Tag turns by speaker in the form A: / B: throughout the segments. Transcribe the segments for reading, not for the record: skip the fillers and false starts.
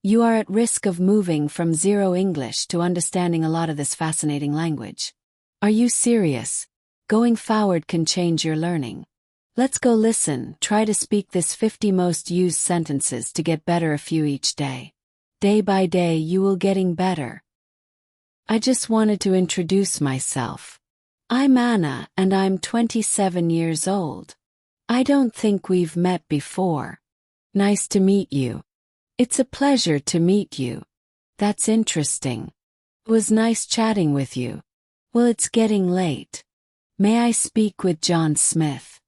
A: You are at risk of moving from zero English to understanding a lot of this fascinating language. Are you serious? Going forward can change your learning. Let's go listen. Try to speak this 50 most used sentences to get better a few each day. Day by day you will getting better. I just wanted to introduce myself. I'm Anna and I'm 27 years old. I don't think we've met before. Nice to meet you. It's a pleasure to meet you. That's interesting. It was nice chatting with you. Well, it's getting late. May I speak with John Smith?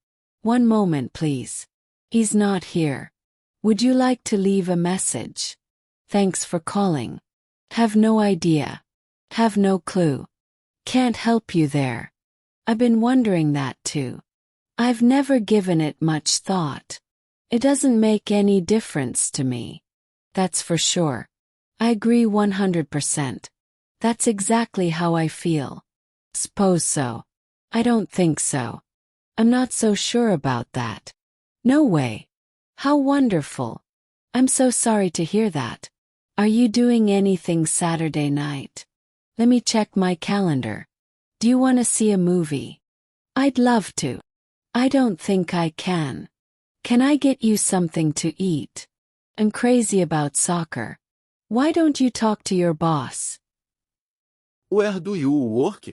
A: One moment, please. He's not here. Would you like to leave a message? Thanks for calling. Have no idea. Have no clue. Can't help you there. I've been wondering that too. I've never given it much thought. It doesn't make any difference to me. That's for sure. I agree 100%. That's exactly how I feel. Suppose so. I don't think so. I'm not so sure about that. No way. How wonderful. I'm so sorry to hear that. Are you doing anything Saturday night? Let me check my calendar. Do you want to see a movie? I'd love to. I don't think I can. Can I get you something to eat? I'm crazy about soccer. Why don't you talk to your boss?
B: Where do you work?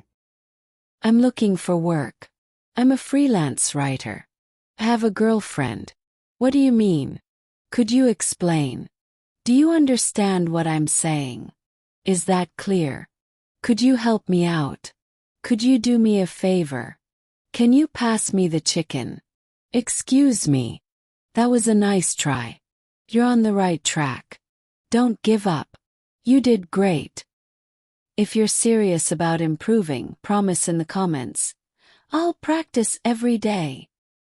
A: I'm looking for work. I'm a freelance writer. I have a girlfriend. What do you mean? Could you explain? Do you understand what I'm saying? Is that clear? Could you help me out? Could you do me a favor? Can you pass me the chicken? Excuse me. That was a nice try. You're on the right track. Don't give up. You did great. If you're serious about improving, promise in the comments. I'll practice every day.